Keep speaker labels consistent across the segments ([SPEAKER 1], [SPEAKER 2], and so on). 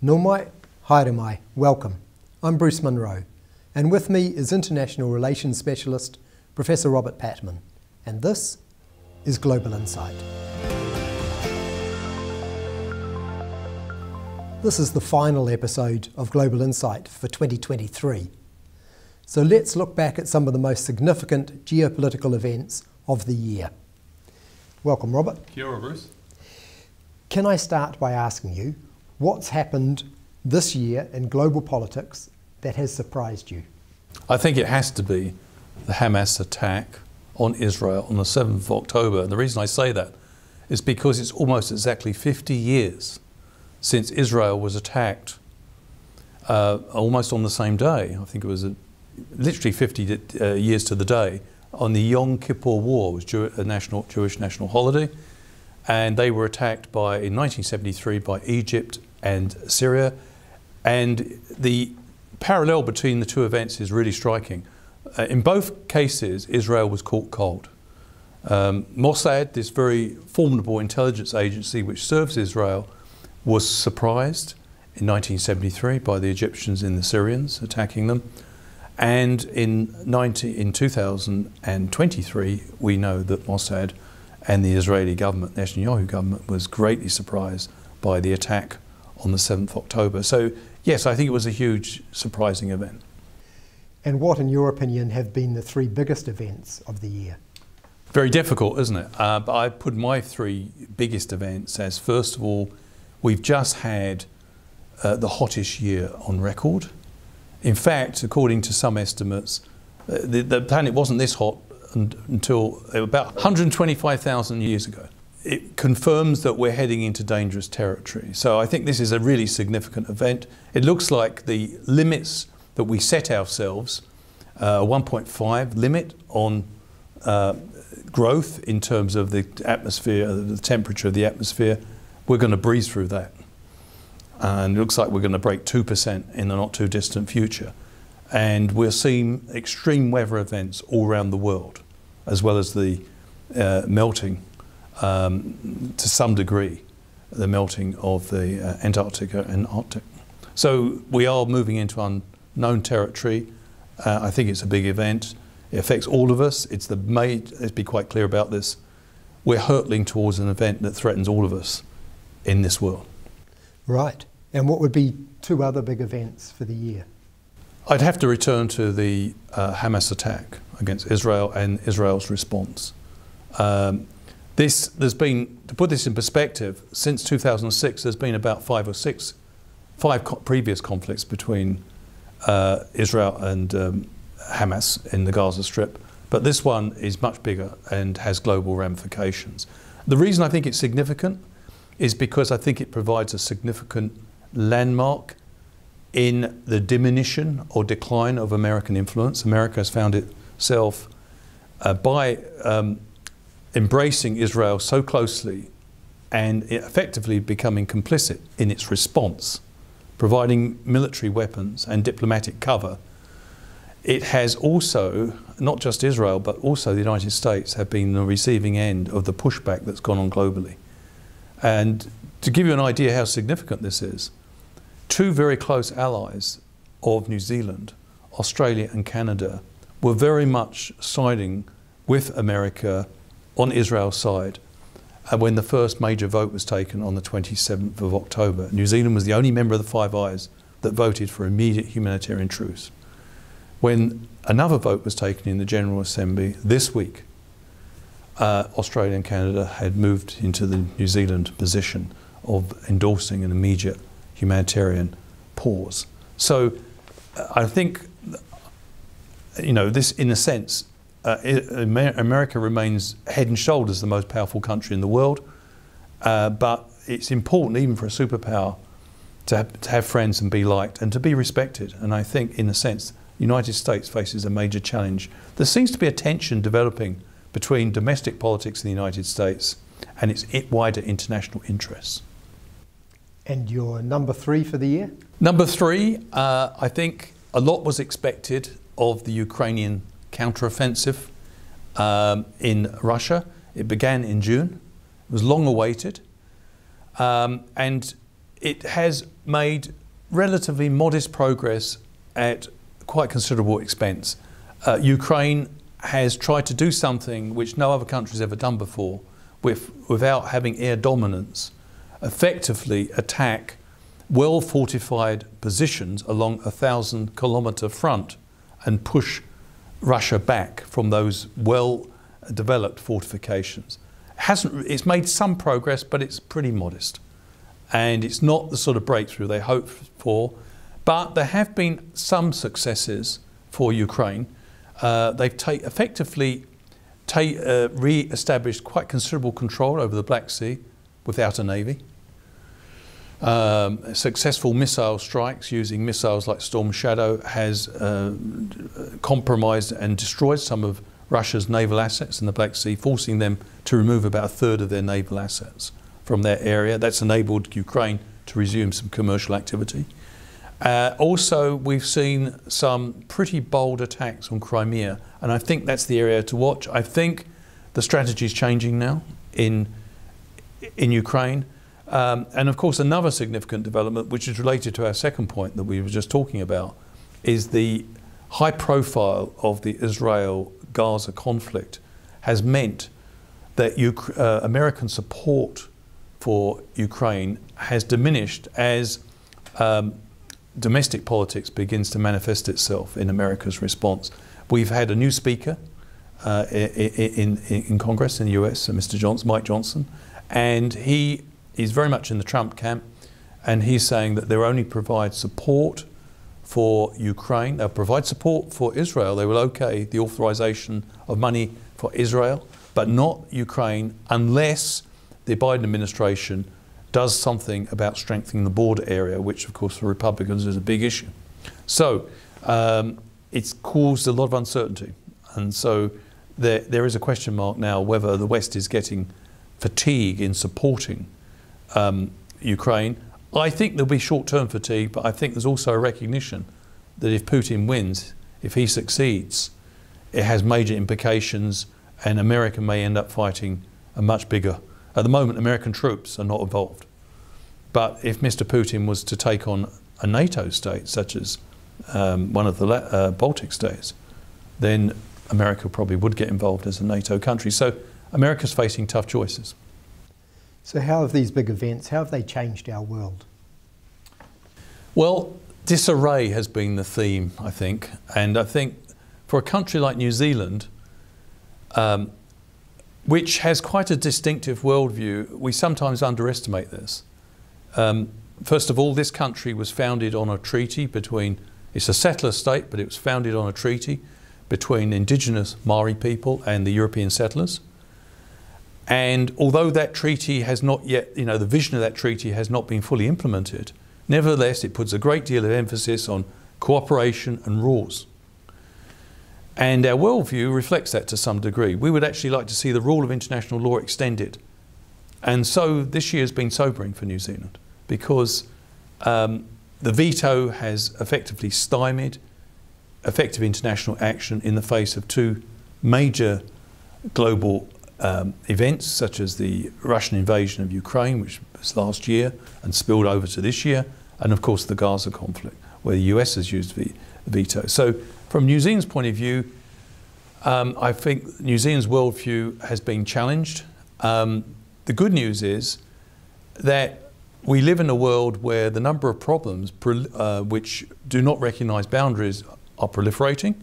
[SPEAKER 1] Nō mai, haere mai, welcome. I'm Bruce Munro, and with me is International Relations Specialist Professor Robert Patman, and this is Global Insight. This is the final episode of Global Insight for 2023. So let's look back at some of the most significant geopolitical events of the year. Welcome, Robert.
[SPEAKER 2] Kia ora, Bruce.
[SPEAKER 1] Can I start by asking you, what's happened this year in global politics that has surprised you?
[SPEAKER 2] I think it has to be the Hamas attack on Israel on the 7th of October. And the reason I say that is because it's almost exactly 50 years since Israel was attacked, almost on the same day. I think it was literally 50 years to the day, on the Yom Kippur War, was a Jewish national holiday. And they were attacked in 1973 by Egypt and Syria. And the parallel between the two events is really striking. In both cases, Israel was caught cold. Mossad, this very formidable intelligence agency which serves Israel, was surprised in 1973 by the Egyptians and the Syrians attacking them. And in 2023, we know that Mossad and the Israeli government, Netanyahu government, was greatly surprised by the attack on the 7th of October. So yes, I think it was a huge, surprising event.
[SPEAKER 1] And what, in your opinion, have been the three biggest events of the year?
[SPEAKER 2] Very difficult, isn't it? But I put my three biggest events as, first of all, we've just had the hottest year on record. In fact, according to some estimates, the planet wasn't this hot until about 125,000 years ago. It confirms that we're heading into dangerous territory. So I think this is a really significant event. It looks like the limits that we set ourselves, 1.5 limit on growth in terms of the atmosphere, the temperature of the atmosphere, we're going to breeze through that. And it looks like we're going to break 2% in the not too distant future. And we're seeing extreme weather events all around the world, as well as the melting, to some degree, the melting of the Antarctica and Arctic. So we are moving into unknown territory. I think it's a big event. It affects all of us. Let's be quite clear about this. We're hurtling towards an event that threatens all of us in this world.
[SPEAKER 1] Right. And what would be two other big events for the year?
[SPEAKER 2] I'd have to return to the Hamas attack against Israel and Israel's response. There's been, to put this in perspective, since 2006 there's been about five previous conflicts between Israel and Hamas in the Gaza Strip, but this one is much bigger and has global ramifications. The reason I think it's significant is because I think it provides a significant landmark in the diminution or decline of American influence. America has found itself, by embracing Israel so closely and effectively becoming complicit in its response, providing military weapons and diplomatic cover, it has also, not just Israel, but also the United States have been the receiving end of the pushback that's gone on globally. And to give you an idea how significant this is, two very close allies of New Zealand, Australia and Canada, were very much siding with America on Israel's side when the first major vote was taken on the 27th of October. New Zealand was the only member of the Five Eyes that voted for immediate humanitarian truce. When another vote was taken in the General Assembly this week, Australia and Canada had moved into the New Zealand position of endorsing an immediate humanitarian pause. So I think, this, in a sense, America remains head and shoulders the most powerful country in the world, but it's important even for a superpower to have friends and be liked and to be respected. And I think, in a sense, the United States faces a major challenge. There seems to be a tension developing between domestic politics in the United States and its wider international interests.
[SPEAKER 1] And your number three for the year?
[SPEAKER 2] Number three, I think a lot was expected of the Ukrainian counteroffensive in Russia. It began in June. It was long awaited. And it has made relatively modest progress at quite considerable expense. Ukraine has tried to do something which no other country has ever done before, without having air dominance, effectively attack well-fortified positions along a 1,000-kilometre front and push Russia back from those well-developed fortifications. It's made some progress, but it's pretty modest. And it's not the sort of breakthrough they hoped for. But there have been some successes for Ukraine. They've effectively re-established quite considerable control over the Black Sea without a navy. Successful missile strikes using missiles like Storm Shadow has compromised and destroyed some of Russia's naval assets in the Black Sea, forcing them to remove about a third of their naval assets from their area. That's enabled Ukraine to resume some commercial activity. Also, we've seen some pretty bold attacks on Crimea, and I think that's the area to watch. I think the strategy is changing now in Ukraine. And of course, another significant development, which is related to our second point that we were just talking about, is the high profile of the Israel-Gaza conflict has meant that American support for Ukraine has diminished as domestic politics begins to manifest itself in America's response. We've had a new speaker in Congress in the US, Mr. Johnson, Mike Johnson, and he's very much in the Trump camp, and he's saying that they'll only provide support for Ukraine. They'll provide support for Israel. They will okay the authorization of money for Israel, but not Ukraine unless the Biden administration does something about strengthening the border area, which of course for Republicans is a big issue. So it's caused a lot of uncertainty. And so there is a question mark now whether the West is getting fatigue in supporting Ukraine. I think there'll be short-term fatigue, but I think there's also a recognition that if Putin wins, if he succeeds, it has major implications, and America may end up fighting a much bigger. At the moment, American troops are not involved. But if Mr. Putin was to take on a NATO state, such as one of the Baltic states, then America probably would get involved as a NATO country. So America's facing tough choices.
[SPEAKER 1] So how have these big events, how have they changed our world?
[SPEAKER 2] Well, disarray has been the theme, I think. And I think for a country like New Zealand, which has quite a distinctive worldview, we sometimes underestimate this. First of all, this country was founded on a treaty between, it's a settler state, but it was founded on a treaty between indigenous Maori people and the European settlers. And although that treaty has not yet, the vision of that treaty has not been fully implemented, nevertheless, it puts a great deal of emphasis on cooperation and rules. And our worldview reflects that to some degree. We would actually like to see the rule of international law extended. And so this year has been sobering for New Zealand because the veto has effectively stymied effective international action in the face of two major global events, such as the Russian invasion of Ukraine, which was last year and spilled over to this year, and of course the Gaza conflict, where the US has used the veto. So from New Zealand's point of view, I think New Zealand's worldview has been challenged. The good news is that we live in a world where the number of problems which do not recognise boundaries are proliferating,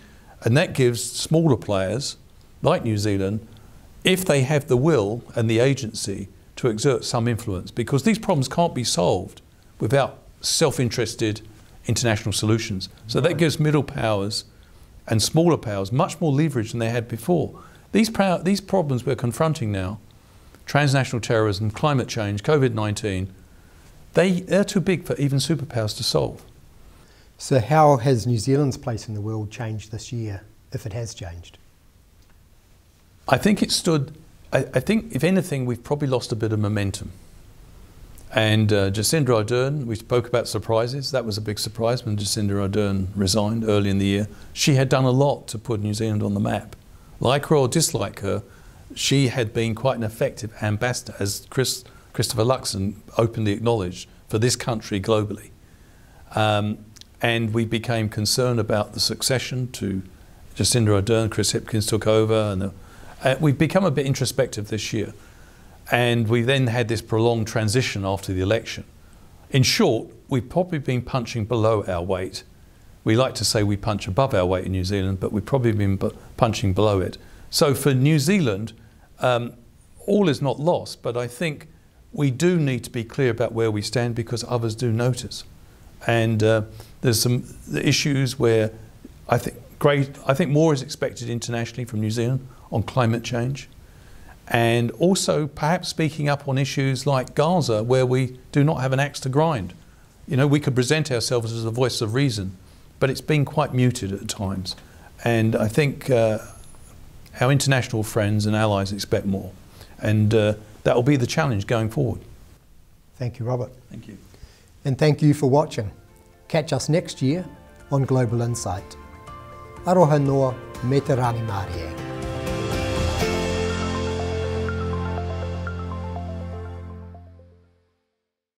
[SPEAKER 2] and that gives smaller players like New Zealand, if they have the will and the agency, to exert some influence, because these problems can't be solved without self-interested international solutions. So that gives middle powers and smaller powers much more leverage than they had before. These problems we're confronting now, transnational terrorism, climate change, COVID-19, they're too big for even superpowers to solve.
[SPEAKER 1] So how has New Zealand's place in the world changed this year, if it has changed?
[SPEAKER 2] I think I think if anything, we've probably lost a bit of momentum. And Jacinda Ardern, we spoke about surprises. That was a big surprise when Jacinda Ardern resigned early in the year. She had done a lot to put New Zealand on the map. Like her or dislike her, she had been quite an effective ambassador, as Christopher Luxon openly acknowledged, for this country globally. And we became concerned about the succession to Jacinda Ardern. Chris Hipkins took over, and we've become a bit introspective this year. And we then had this prolonged transition after the election. In short, we've probably been punching below our weight. We like to say we punch above our weight in New Zealand, but we've probably been punching below it. So for New Zealand, all is not lost, but I think we do need to be clear about where we stand because others do notice. And there's some issues where I think more is expected internationally from New Zealand on climate change. And also perhaps speaking up on issues like Gaza, where we do not have an axe to grind. You know, we could present ourselves as a voice of reason, but it's been quite muted at times. And I think our international friends and allies expect more. And that will be the challenge going forward.
[SPEAKER 1] Thank you, Robert.
[SPEAKER 2] Thank you.
[SPEAKER 1] And thank you for watching. Catch us next year on Global Insight. Aroha noa, me te rangi Māori e.